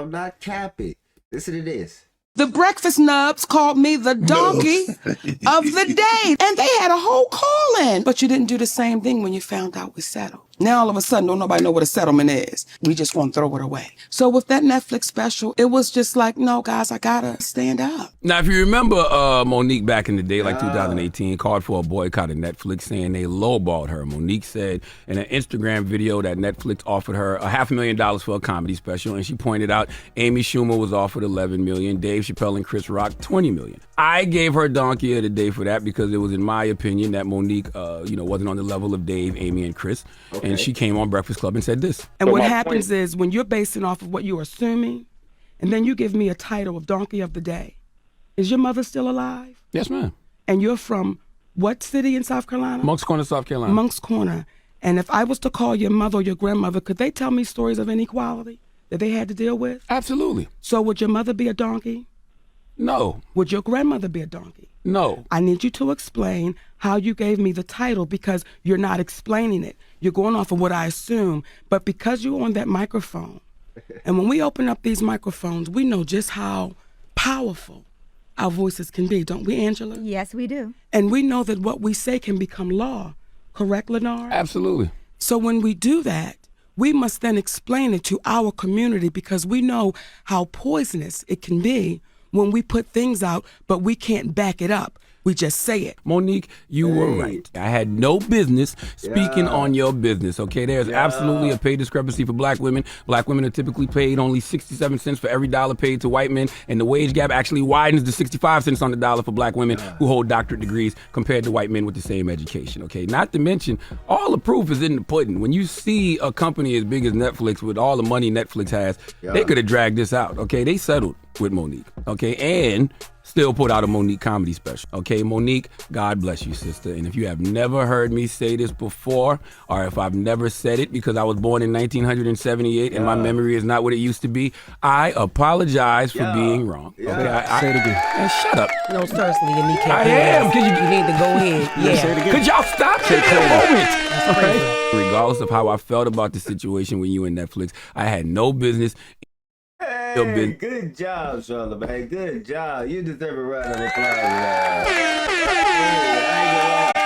I'm not capping. Listen to this. The breakfast nubs called me the donkey of the day. And they had a whole call-in. But you didn't do the same thing when you found out we settled. Now all of a sudden, don't nobody know what a settlement is. We just want to throw it away. So with that Netflix special, it was just like, no, guys, I gotta stand up. Now, if you remember Monique back in the day, like 2018, called for a boycott of Netflix, saying they lowballed her. Monique said in an Instagram video that Netflix offered her $500,000 for a comedy special, and she pointed out Amy Schumer was offered $11 million, Dave Chappelle and Chris Rock $20 million. I gave her donkey of the day for that because it was, in my opinion, that Monique, wasn't on the level of Dave, Amy, and Chris. Okay. And she came on Breakfast Club and said this. And what happens is when you're basing off of what you're assuming, and then you give me a title of Donkey of the Day. Is your mother still alive? Yes, ma'am. And you're from what city in South Carolina? Moncks Corner, South Carolina. Moncks Corner. And if I was to call your mother or your grandmother, could they tell me stories of inequality that they had to deal with? Absolutely. So would your mother be a donkey? No. Would your grandmother be a donkey? No. I need you to explain how you gave me the title because you're not explaining it. You're going off of what I assume. But because you're on that microphone, and when we open up these microphones, we know just how powerful our voices can be, don't we, Angela? Yes, we do. And we know that what we say can become law. Correct, Lenore? Absolutely. So when we do that, we must then explain it to our community because we know how poisonous it can be when we put things out, but we can't back it up. We just say it. Monique, you were right. I had no business speaking on your business, okay? There's absolutely a pay discrepancy for black women. Black women are typically paid only 67 cents for every dollar paid to white men, and the wage gap actually widens to 65 cents on the dollar for black women who hold doctorate degrees compared to white men with the same education, okay? Not to mention, all the proof is in the pudding. When you see a company as big as Netflix with all the money Netflix has, they could have dragged this out, okay? They settled with Monique, okay? And still put out a Monique comedy special. Okay, Monique, God bless you, sister. And if you have never heard me say this before, or if I've never said it because I was born in 1978 and my memory is not what it used to be, I apologize for being wrong. Okay, say it again. And shut up. No, seriously, you need to. I am. You need to go ahead. Yeah. Say it again. Could y'all stop taking a moment? All right? Regardless of how I felt about the situation with you and Netflix, I had no business. Hey, good job, Charlamagne. Good job. You deserve a round of applause. Hey, I ain't gonna lie.